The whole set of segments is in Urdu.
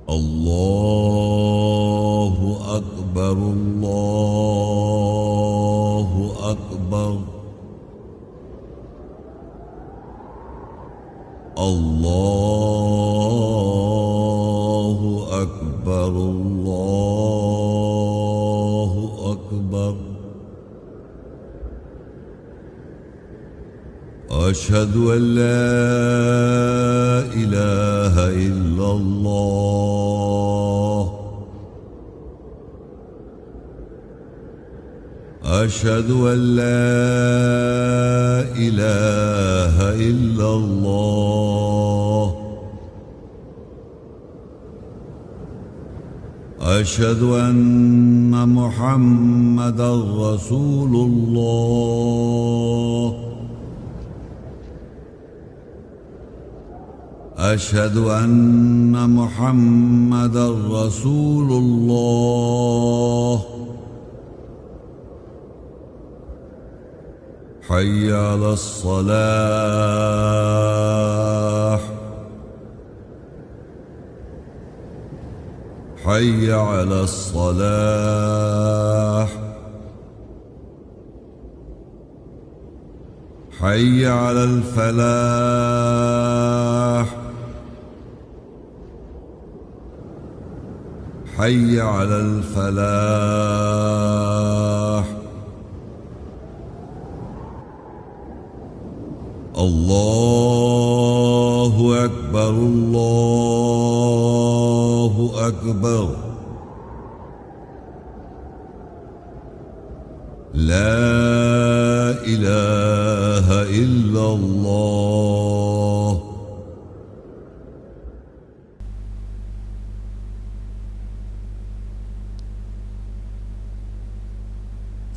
الله أكبر الله أكبر الله أكبر الله أكبر أشهد أن لا إله إلا الله أشهد أن لا إله إلا الله أشهد أن محمدا رسول الله أشهد أن محمدا رسول الله حي على الصلاة حي على الصلاة حي على الفلاح حي على الفلاح الله أكبر الله أكبر لا إله إلا الله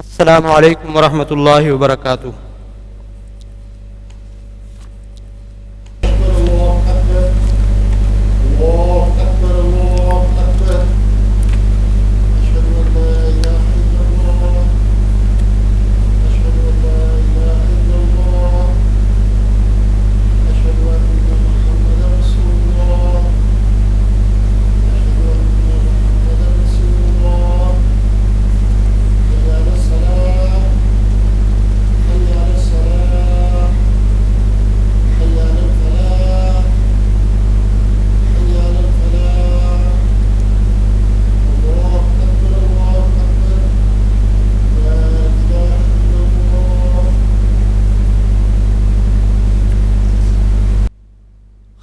السلام علیکم ورحمۃ اللہ وبرکاتہ۔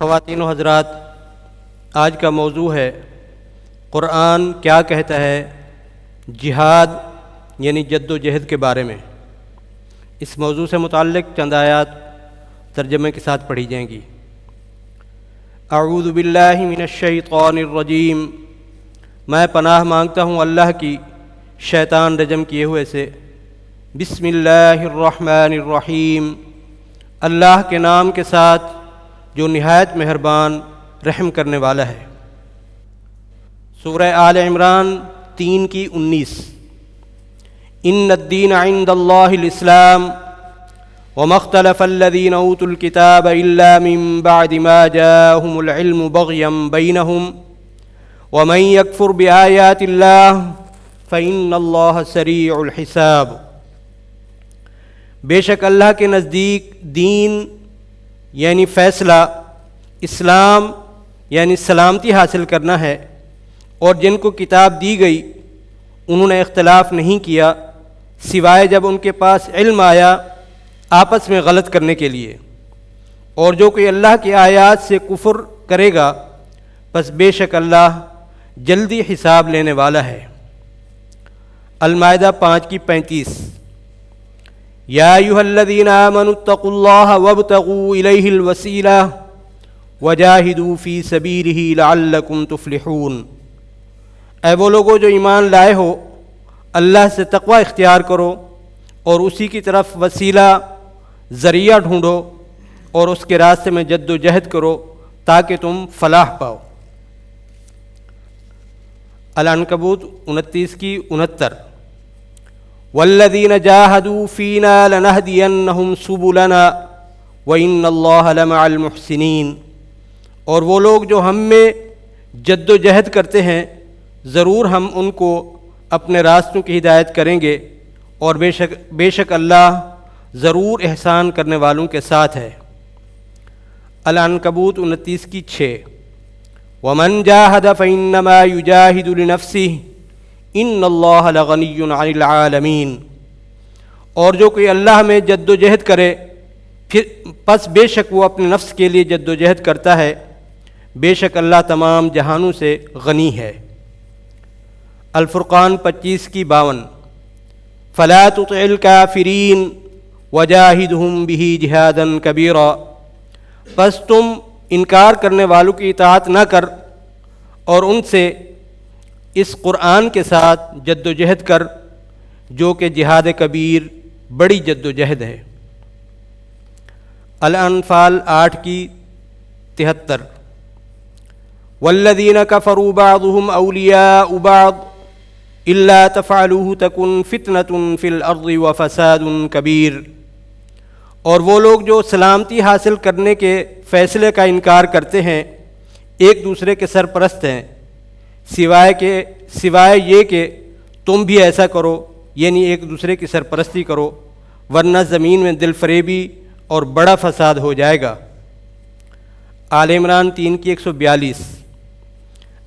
خواتین و حضرات، آج کا موضوع ہے قرآن کیا کہتا ہے جہاد یعنی جد و جہد کے بارے میں۔ اس موضوع سے متعلق چند آیات ترجمے کے ساتھ پڑھی جائیں گی۔ اعوذ باللہ من الشیطان الرجیم، میں پناہ مانگتا ہوں اللہ کی شیطان رجم کیے ہوئے سے۔ بسم اللہ الرحمن الرحیم، اللہ کے نام کے ساتھ جو نہایت مہربان رحم کرنے والا ہے۔ سورہ آل عمران 3:19۔ ان الدین عند اللہ الاسلام وما اختلف الذین اوتوا الکتاب الا من بعد ما جاءهم العلم بغیا بینہم ومن یکفر بآیات اللہ فإن اللہ سریع الحساب۔ بے شک اللہ کے نزدیک دین یعنی فیصلہ، اسلام یعنی سلامتی حاصل کرنا ہے، اور جن کو کتاب دی گئی انہوں نے اختلاف نہیں کیا سوائے جب ان کے پاس علم آیا آپس میں غلط کرنے کے لیے، اور جو کوئی اللہ کی آیات سے کفر کرے گا پس بے شک اللہ جلدی حساب لینے والا ہے۔ المائدہ 5:35۔ یا ایھا الذین آمنوا اتقوا اللہ وابتغوا الیہ الوسیلہ وجاہدوا فی سبیلہ لعلکم تفلحون۔ اے وہ لوگوں جو ایمان لائے ہو، اللہ سے تقوی اختیار کرو اور اسی کی طرف وسیلہ ذریعہ ڈھونڈو اور اس کے راستے میں جد و جہد کرو تاکہ تم فلاح پاؤ۔ العنکبوت 29:69۔ والذین جاہدوا فینا لنہدینہم سبلنا وإن اللہ لمع المحسنین۔ اور وہ لوگ جو ہم میں جد و جہد کرتے ہیں ضرور ہم ان کو اپنے راستوں کی ہدایت کریں گے، اور بے شک اللہ ضرور احسان کرنے والوں کے ساتھ ہے۔ العنکبوت 29:6 وَمَنْ جَاهَدَ فَإِنَّمَا يُجَاهِدُ لِنَفْسِهِ إِنَّ اللَّهَ لَغَنِيٌّ عَنِ الْعَالَمِينَ، اور جو کوئی اللہ میں جد و جہد کرے پس بے شک وہ اپنے نفس کے لیے جد و جہد کرتا ہے، بے شک اللہ تمام جہانوں سے غنی ہے۔ الفرقان 25:52 فَلَا تُطِعِ الْكَافِرِينَ وَجَاهِدْهُمْ بِهِ جِهَادًا كَبِيرًا، پس تم انکار کرنے والوں کی اطاعت نہ کر اور ان سے اس قرآن کے ساتھ جد و جہد کر جو کہ جہاد کبیر بڑی جد و جہد ہے۔ الانفال 8:73 والذین کفروا بعضهم اولیاء بعض الا تفعلوه تکن فتنة فی الارض وفساد کبیر، اور وہ لوگ جو سلامتی حاصل کرنے کے فیصلے کا انکار کرتے ہیں ایک دوسرے کے سرپرست ہیں، سوائے یہ کہ تم بھی ایسا کرو، یعنی ایک دوسرے کی سرپرستی کرو، ورنہ زمین میں دل فریبی اور بڑا فساد ہو جائے گا۔ آل عمران 3:142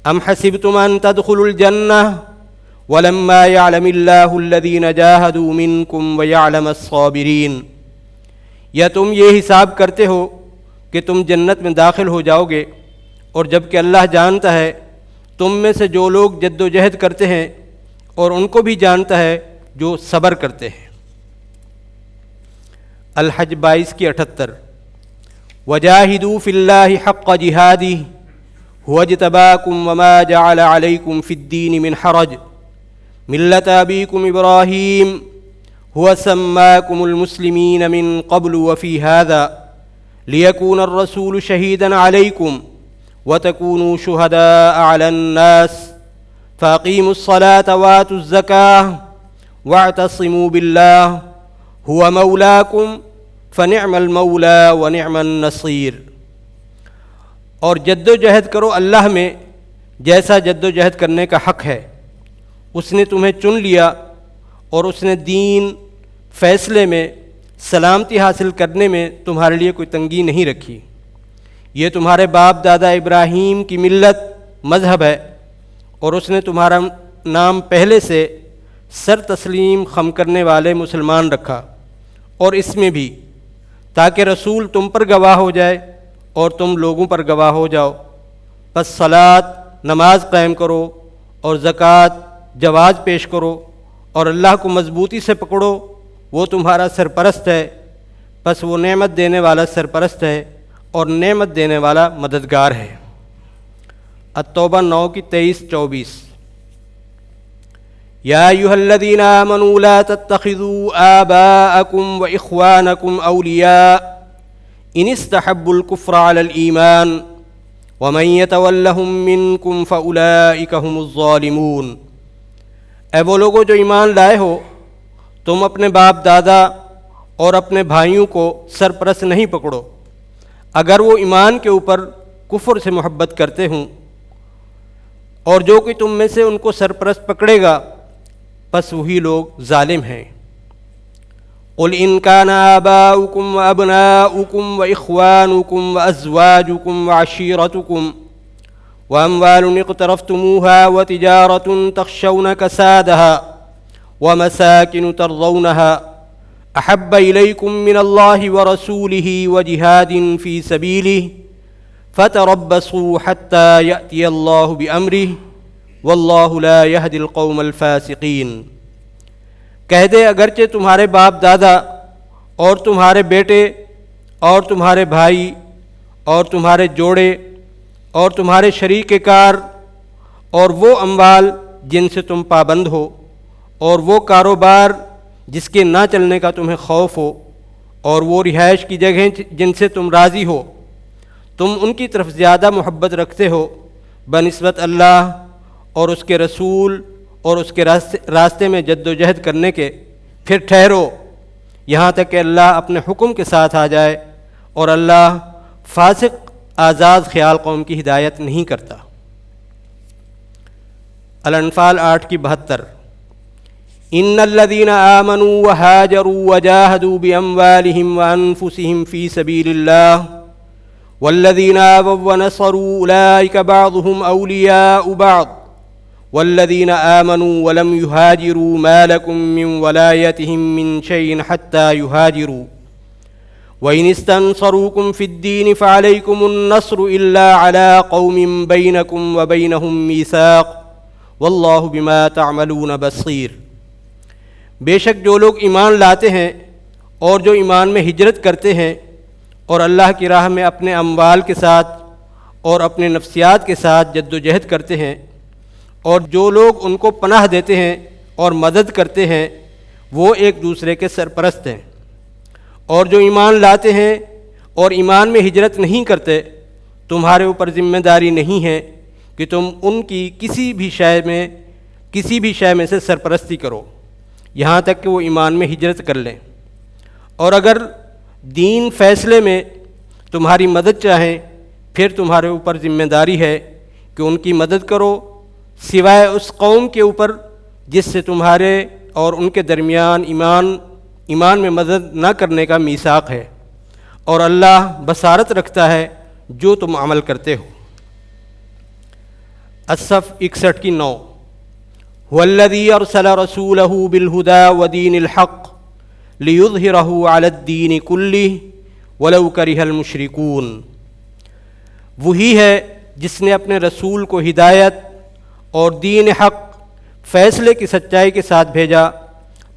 ام حسبتم ان تدخلوا الجنہ ولما يعلم اللہ الذین جاہدوا منکم ویعلم الصابرین، یا تم یہ حساب کرتے ہو کہ تم جنت میں داخل ہو جاؤ گے، اور جب کہ اللہ جانتا ہے تم میں سے جو لوگ جد و جہد کرتے ہیں، اور ان کو بھی جانتا ہے جو صبر کرتے ہیں۔ الحج 22:78 وجاہدوا فی اللہ حق جہادہ هو اجتباکم وما جعل علیکم فی الدین من حرج ملۃ ابیکم ابراہیم هو سماکم المسلمین من قبل وفی هذا لیکون الرسول شہیدا علیکم وتکونوا شہداء علی الناس فاقیموا الصلاة وآتوا الزکاة واعتصموا باللہ هو مولاکم فنعم المولا ونعم النصیر، اور جد و جہد کرو اللہ میں جیسا جد و جہد کرنے کا حق ہے، اس نے تمہیں چن لیا اور اس نے دین فیصلے میں سلامتی حاصل کرنے میں تمہارے لیے کوئی تنگی نہیں رکھی۔ یہ تمہارے باپ دادا ابراہیم کی ملت مذہب ہے، اور اس نے تمہارا نام پہلے سے سر تسلیم خم کرنے والے مسلمان رکھا، اور اس میں بھی تاکہ رسول تم پر گواہ ہو جائے اور تم لوگوں پر گواہ ہو جاؤ، پس صلاۃ نماز قائم کرو اور زکوٰۃ جواز پیش کرو، اور اللہ کو مضبوطی سے پکڑو، وہ تمہارا سرپرست ہے، پس وہ نعمت دینے والا سرپرست ہے اور نعمت دینے والا مددگار ہے۔ التوبہ 9:23-24 یا ایھا الذین آمنوا لا تتخذوا آباءکم واخوانکم اولیاء ان استحبوا الکفر علی الایمان ومن یتولہم منکم فاولئک ھم الظالمون، اے وہ لوگوں جو ایمان لائے ہو، تم اپنے باپ دادا اور اپنے بھائیوں کو سرپرست نہیں پکڑو اگر وہ ایمان کے اوپر کفر سے محبت کرتے ہوں، اور جو کوئی تم میں سے ان کو سرپرست پکڑے گا پس وہی لوگ ظالم ہیں۔ قل ان کان آباؤکم وابناؤکم واخوانکم وازواجکم وعشیرتکم واموال اقترفتموها وتجارة تخشون کسادها ومساکن ترضونها احب الیکم من اللہ ورسولہ وجہاد فی سبیلہ فتربصوا حتی یأتی اللہ بامرہ واللہ لا یہدی القوم الفاسقین، کہہ دے اگرچہ تمہارے باپ دادا اور تمہارے بیٹے اور تمہارے بھائی اور تمہارے جوڑے اور تمہارے شریک کار اور وہ اموال جن سے تم پابند ہو اور وہ کاروبار جس کے نہ چلنے کا تمہیں خوف ہو اور وہ رہائش کی جگہیں جن سے تم راضی ہو، تم ان کی طرف زیادہ محبت رکھتے ہو بنسبت اللہ اور اس کے رسول اور اس کے راستے میں جد و جہد کرنے کے، پھر ٹھہرو یہاں تک کہ اللہ اپنے حکم کے ساتھ آ جائے، اور اللہ فاسق آزاد خیال قوم کی ہدایت نہیں کرتا۔ الانفال 8 کی 72۔ ان الذين آمنوا وهاجروا وجاهدوا بأموالهم وأنفسهم في سبيل الله والذين آووا ونصروا أولئك بعضهم أولياء بعض والذين آمنوا ولم يهاجروا ما لكم من ولايتهم من شيء حتى يهاجروا وإن استنصروكم في الدين فعليكم النصر إلا على قوم بينكم وبينهم ميثاق والله بما تعملون بصير۔ بے شک جو لوگ ایمان لاتے ہیں اور جو ایمان میں ہجرت کرتے ہیں اور اللہ کی راہ میں اپنے اموال کے ساتھ اور اپنے نفسیات کے ساتھ جد و جہد کرتے ہیں، اور جو لوگ ان کو پناہ دیتے ہیں اور مدد کرتے ہیں، وہ ایک دوسرے کے سرپرست ہیں۔ اور جو ایمان لاتے ہیں اور ایمان میں ہجرت نہیں کرتے، تمہارے اوپر ذمہ داری نہیں ہے کہ تم ان کی کسی بھی شے میں سے سرپرستی کرو یہاں تک کہ وہ ایمان میں ہجرت کر لیں۔ اور اگر دین فیصلے میں تمہاری مدد چاہیں، پھر تمہارے اوپر ذمہ داری ہے کہ ان کی مدد کرو، سوائے اس قوم کے اوپر جس سے تمہارے اور ان کے درمیان ایمان میں مدد نہ کرنے کا میثاق ہے، اور اللہ بصارت رکھتا ہے جو تم عمل کرتے ہو۔ الصف 61 کی 9۔ هو الذي أرسل رسوله بالهدى ودين الحق ليظهره على الدين كله ولو كره المشركون۔ وہی ہے جس نے اپنے رسول کو ہدایت اور دین حق فیصلے کی سچائی کے ساتھ بھیجا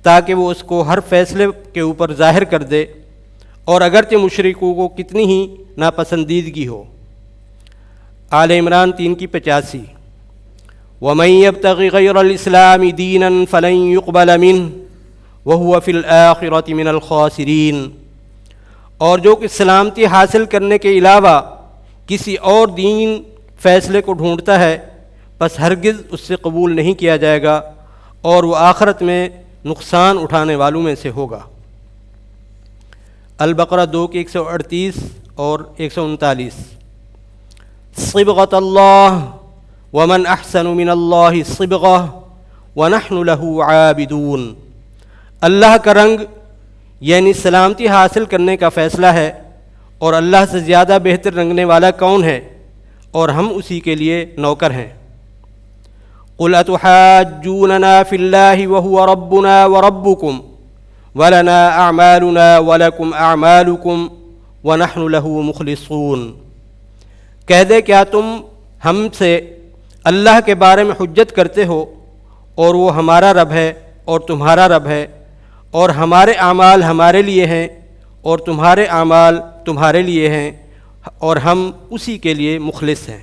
تاکہ وہ اس کو ہر فیصلے کے اوپر ظاہر کر دے، اور اگرچہ مشرکوں کو کتنی ہی ناپسندیدگی ہو۔ آل عمران 3 کی 85۔ وَمَن يَبْتَغِ غَيْرَ الْإِسْلَامِ دِينًا فَلَن يُقْبَلَ مِنْهُ وَهُوَ فِي الْآخِرَةِ مِنَ الْخَاسِرِينَ۔ اور جو کہ سلامتی حاصل کرنے کے علاوہ کسی اور دین فیصلے کو ڈھونڈتا ہے، پس ہرگز اس سے قبول نہیں کیا جائے گا، اور وہ آخرت میں نقصان اٹھانے والوں میں سے ہوگا۔ البقرہ 2 کی 138 اور 139۔ صبغۃ اللہ ومن احسن من اللہ صبغہ ونحن له عابدون۔ اللہ کا رنگ یعنی سلامتی حاصل کرنے کا فیصلہ ہے، اور اللہ سے زیادہ بہتر رنگنے والا کون ہے، اور ہم اسی کے لیے نوکر ہیں۔ قل اتحاجوننا فی اللہ وهو ربنا وربکم ولنا اعمالنا ولکم اعمالکم ونحن له مخلصون۔ کہہ دے کیا تم ہم سے اللہ کے بارے میں حجت کرتے ہو، اور وہ ہمارا رب ہے اور تمہارا رب ہے، اور ہمارے اعمال ہمارے لیے ہیں اور تمہارے اعمال تمہارے لیے ہیں، اور ہم اسی کے لیے مخلص ہیں۔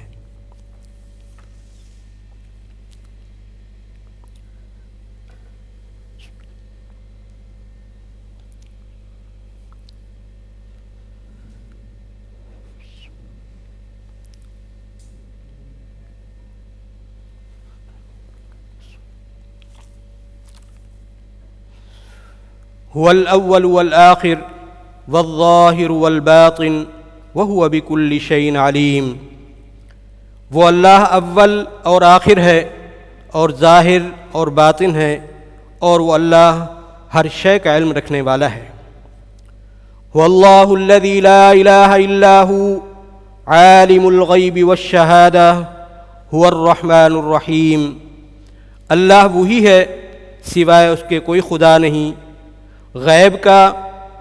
هو الأول والآخر والظاہر والباطن وهو بكل شيء علیم۔ وہ اللہ اول اور آخر ہے، اور ظاہر اور باطن ہے، اور وہ اللہ ہر شے کا علم رکھنے والا ہے۔ هو اللہ الذی لا الہ الا هو عالم الغیب والشہادہ هو الرحمن الرحیم۔ اللہ وہی ہے، سوائے اس کے کوئی خدا نہیں، غیب کا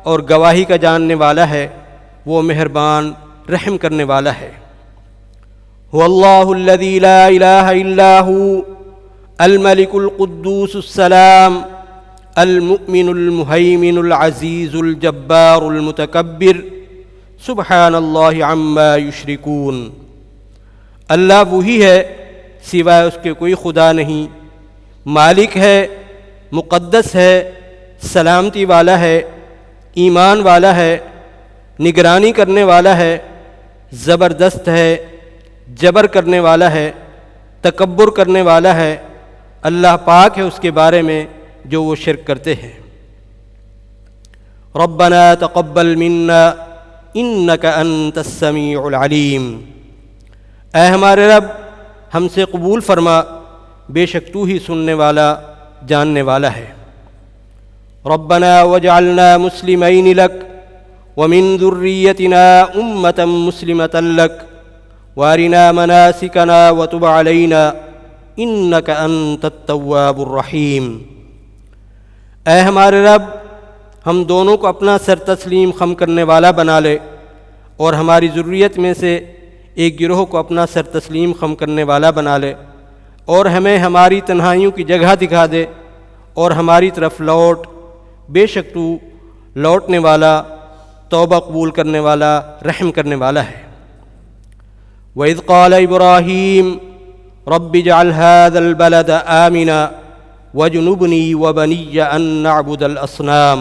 اور گواہی کا جاننے والا ہے، وہ مہربان رحم کرنے والا ہے۔ هو اللہ الذی لا الہ الا هو الملک القدوس السلام المؤمن المہیمن العزیز الجبار المتکبر سبحان اللہ عما یشرکون۔ اللہ وہی ہے، سوائے اس کے کوئی خدا نہیں، مالک ہے، مقدس ہے، سلامتی والا ہے، ایمان والا ہے، نگرانی کرنے والا ہے، زبردست ہے، جبر کرنے والا ہے، تکبر کرنے والا ہے۔ اللہ پاک ہے اس کے بارے میں جو وہ شرک کرتے ہیں۔ ربنا تقبل منا انک انت السمیع العلیم۔ اے ہمارے رب، ہم سے قبول فرما، بے شک تو ہی سننے والا جاننے والا ہے۔ ربنا واجعلنا مسلمین لک ومن ذریتنا امة مسلمة لک وارنا مناسکنا وتب علینا انک انت التواب الرحیم۔ اے ہمارے رب، ہم دونوں کو اپنا سر تسلیم خم کرنے والا بنا لے، اور ہماری ذریت میں سے ایک گروہ کو اپنا سر تسلیم خم کرنے والا بنا لے، اور ہمیں ہماری تنہائیوں کی جگہ دکھا دے، اور ہماری طرف لوٹ، بے شک تو لوٹنے والا، توبہ قبول کرنے والا، رحم کرنے والا ہے۔ وَإِذْ قَالَ إِبْرَاهِيمُ رَبِّ اجْعَلْ هَذَا الْبَلَدَ آمِنًا وَاجْنُبْنِي وَبَنِيَّ أَن نَّعْبُدَ الْأَصْنَامَ۔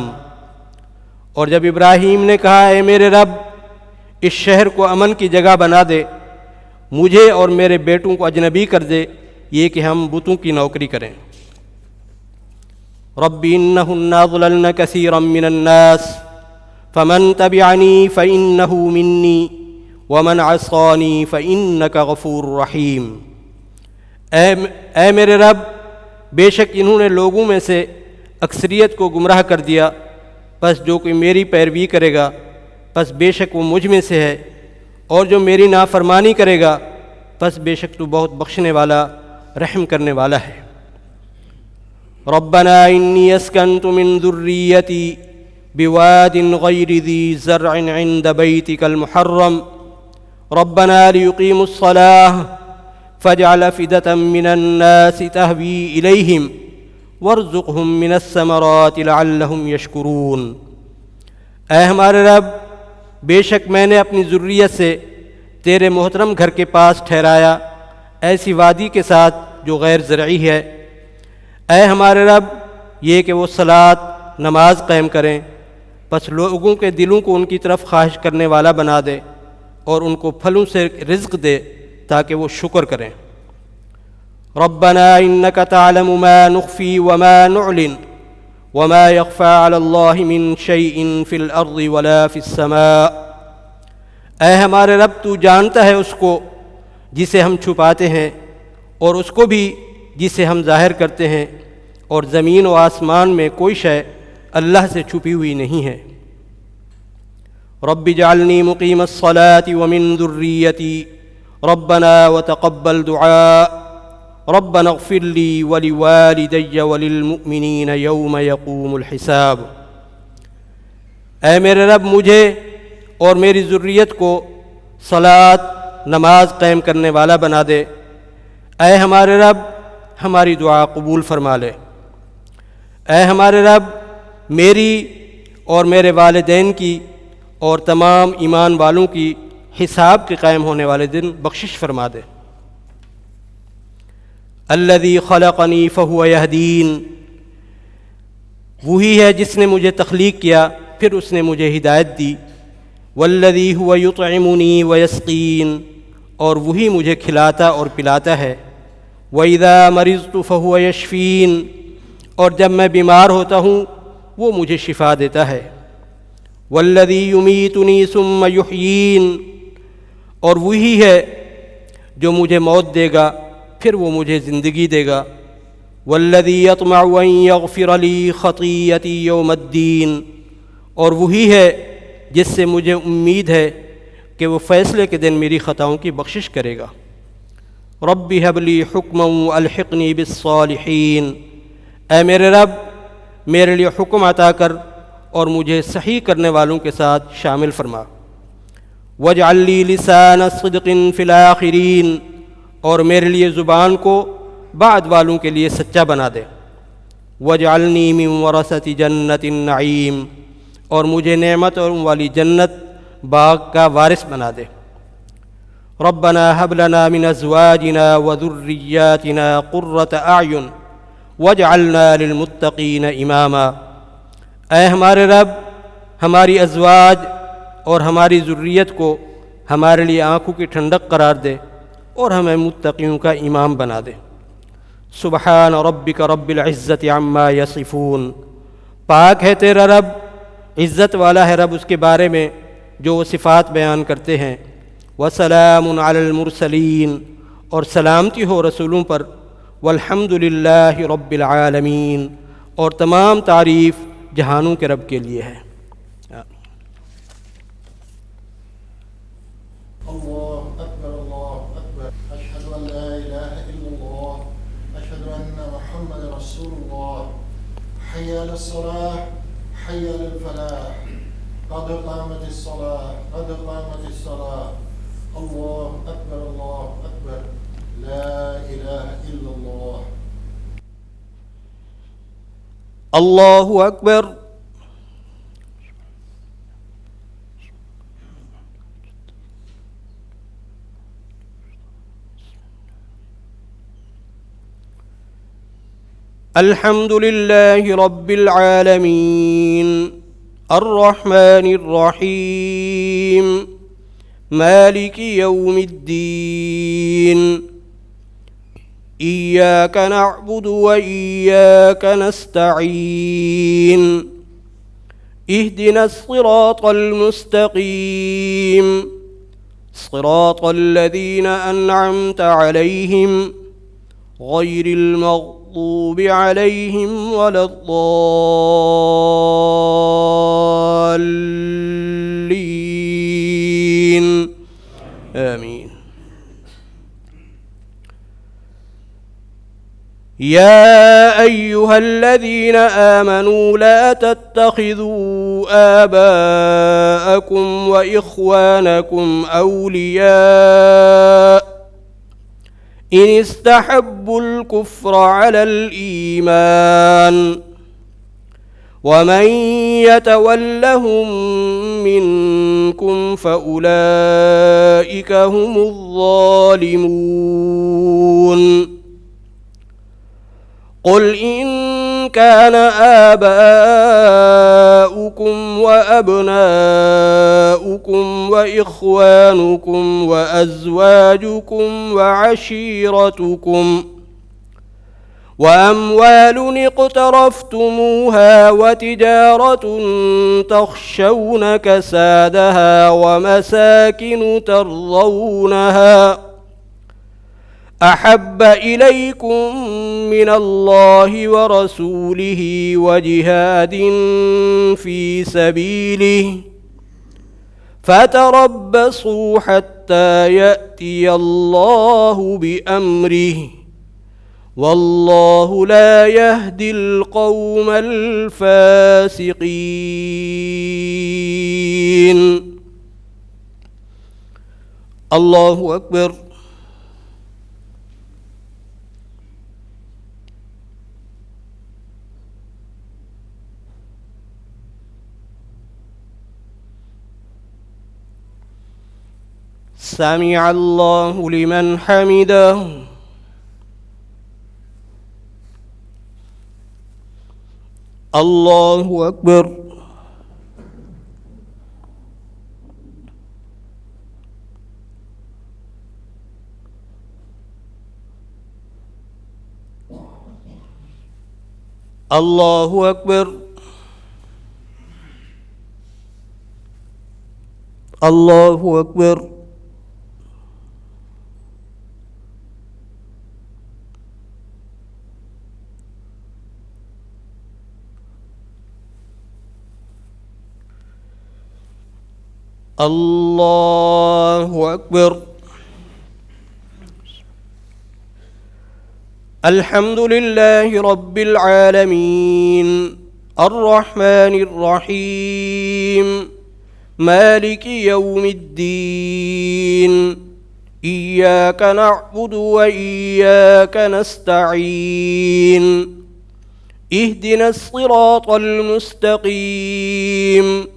اور جب ابراہیم نے کہا اے میرے رب، اس شہر کو امن کی جگہ بنا دے، مجھے اور میرے بیٹوں کو اجنبی کر دے یہ کہ ہم بتوں کی نوکری کریں۔ رب انہن اضللن کثیرا من الناس فمن تبعنی فإنہ منی ومن عصانی فإنک غفور رحیم۔ اے میرے رب، بے شک انہوں نے لوگوں میں سے اکثریت کو گمراہ کر دیا، پس جو کوئی میری پیروی کرے گا پس بے شک وہ مجھ میں سے ہے، اور جو میری نافرمانی کرے گا پس بے شک تو بہت بخشنے والا، رحم کرنے والا ہے۔ ربنا انی اسکنت من ذریتی بواد غیر ذی زرع عند بیتک المحرم ربنا لیقیموا الصلاة فاجعل افئدة من الناس تہوی الیہم وارزقہم من الثمرات لعلہم یشکرون۔ اے ہمارے رب، بے شک میں نے اپنی ذریت سے تیرے محترم گھر کے پاس ٹھہرایا، ایسی وادی کے ساتھ جو غیر زرعی ہے۔ اے ہمارے رب، یہ کہ وہ صلاۃ نماز قائم کریں، پس لوگوں کے دلوں کو ان کی طرف خواہش کرنے والا بنا دے، اور ان کو پھلوں سے رزق دے تاکہ وہ شکر کریں۔ ربنا انک تعلم ما نخفی وما نعلن وما يخفى على الله من شيء في الارض ولا في السماء۔ اے ہمارے رب، تو جانتا ہے اس کو جسے ہم چھپاتے ہیں، اور اس کو بھی جسے ہم ظاہر کرتے ہیں، اور زمین و آسمان میں کوئی شے اللہ سے چھپی ہوئی نہیں ہے۔ رب اجعلنی مقیم الصلاة ومن ذریتی ربنا وتقبل دعاء ربنا اغفر لی ولوالدی وللمؤمنین یوم یقوم الحساب۔ اے میرے رب، مجھے اور میری ذریت کو صلاۃ نماز قائم کرنے والا بنا دے۔ اے ہمارے رب، ہماری دعا قبول فرما لے۔ اے ہمارے رب، میری اور میرے والدین کی اور تمام ایمان والوں کی حساب کے قائم ہونے والے دن بخشش فرما دے۔ الذی خلقنی فہو یہدین، وہی ہے جس نے مجھے تخلیق کیا پھر اس نے مجھے ہدایت دی۔ والذی هو یطعمنی ویسقین، اور وہی مجھے کھلاتا اور پلاتا ہے۔ وَإِذَا مَرِضْتُ فَهُوَ يَشْفِينِ، اور جب میں بیمار ہوتا ہوں وہ مجھے شفا دیتا ہے۔ وَالَّذِي يُمِيتُنِي ثُمَّ يُحْيِينِ، اور وہی ہے جو مجھے موت دے گا پھر وہ مجھے زندگی دے گا۔ وَالَّذِي يَطْمَعُ أَن يَغْفِرَ لِي خَطِيئَتِي يَوْمَ الدِّينِ، اور وہی ہے جس سے مجھے امید ہے کہ وہ فیصلے کے دن میری خطاؤں کی بخشش کرے گا۔ رب ہب لی حکما والحقنی بالصالحین، اے میرے رب، میرے لیے حکم عطا کر اور مجھے صحیح کرنے والوں کے ساتھ شامل فرما۔ واجعل لی لسان صدق فی الآخرین، اور میرے لیے زبان کو بعد والوں کے لیے سچا بنا دے۔ واجعلنی من ورثۃ جنت النعیم، اور مجھے نعمتوں والی جنت باغ کا وارث بنا دے۔ ربنا هب لنا من ازواجنا وذرياتنا قرة اعین واجعلنا للمتقین اماما۔ اے ہمارے رب، ہماری ازواج اور ہماری ذریت کو ہمارے لیے آنکھوں کی ٹھنڈک قرار دے اور ہمیں متقیوں کا امام بنا دے۔ سبحان ربک رب العزت عما یصفون، پاک ہے تیرا رب، عزت والا ہے رب اس کے بارے میں جو وہ صفات بیان کرتے ہیں۔ وسلام علی المرسلین، اور سلامتی ہو رسولوں پر، والحمد للہ رب العالمین، اور تمام تعریف جہانوں کے رب کے لیے ہے۔ الله أكبر الله أكبر أشهد أن لا إله إلا الله أشهد أن محمد رسول الله حي على الصلاة حي على الفلاح قد قامت الصلاة قد قامت الصلاة الله أكبر لا إله إلا الله اللہ اکبر۔ الحمد للہ رب العالمین، الرحمن الرحیم، مالک یوم الدین، إياك نعبد وإياك نستعين، اهدنا الصراط المستقيم، صراط الذين أنعمت عليهم غير المغضوب عليهم ولا الضالين، آمين۔ يا أيها الذين آمنوا لا تتخذوا آباءكم وإخوانكم أولياء إن استحبوا الكفر على الإيمان، ومن يتولهم منكم فأولئك هم الظالمون۔ قل إن كان آباؤكم وأبناؤكم وإخوانكم وأزواجكم وعشيرتكم وأموال اقترفتموها وتجارة تخشون كسادها ومساكن ترضونها أحب إليكم من الله ورسوله وجهاد في سبيله فتربصوا حتى يأتي الله بأمره والله لا يهدي القوم الفاسقين۔ الله أكبر۔ سمع الله لمن حمده، الله أكبر۔ الله أكبر، الله أكبر۔ الله أكبر۔ الحمد لله رب العالمين، الرحمن الرحيم، مالك يوم الدين، إياك نعبد وإياك نستعين، اهدنا الصراط المستقيم،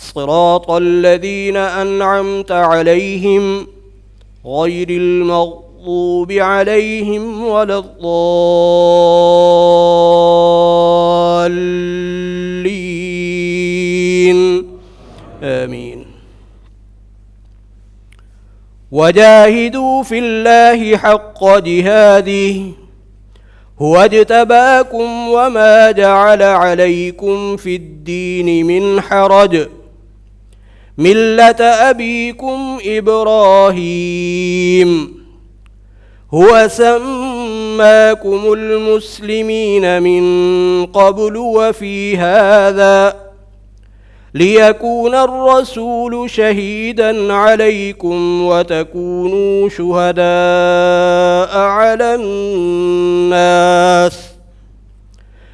صراط الذين أنعمت عليهم غير المغضوب عليهم ولا الضالين، آمين۔ وجاهدوا في الله حق جهاده هو اجتباكم وما جعل عليكم في الدين من حرج ملة أبيكم إبراهيم هو سماكم سماكم المسلمين من قبل وفي هذا ليكون الرسول شهيدا عليكم وتكونوا شهداء على الناس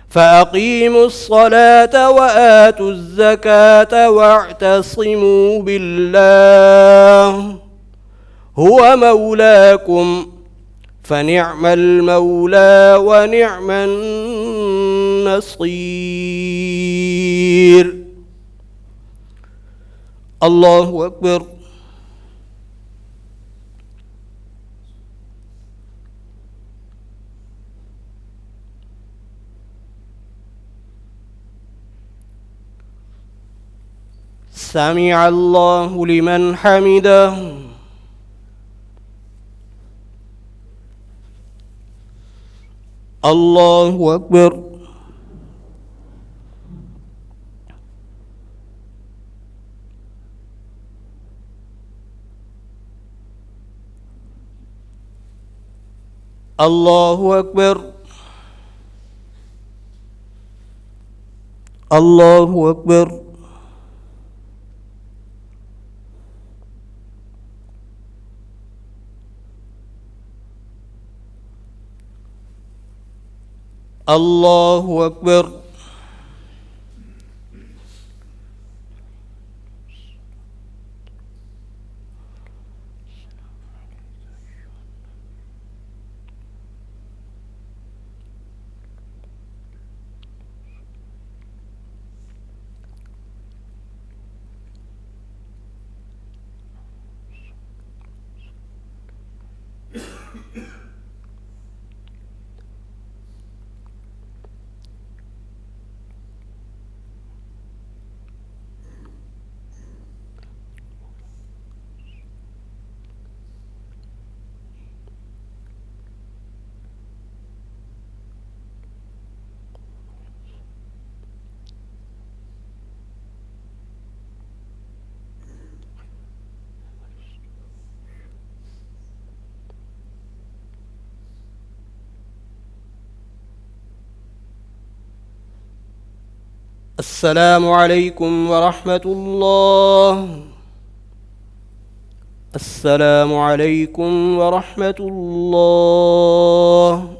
فأقيموا الصلاة وآتوا الزكاة واعتصموا بالله هو مولاكم فنعم المولى ونعم النصير. الله أكبر. سمع الله لمن حمده. الله أكبر. الله أكبر. الله أكبر. الله أكبر. السلام عليكم ورحمة الله. السلام عليكم ورحمة الله.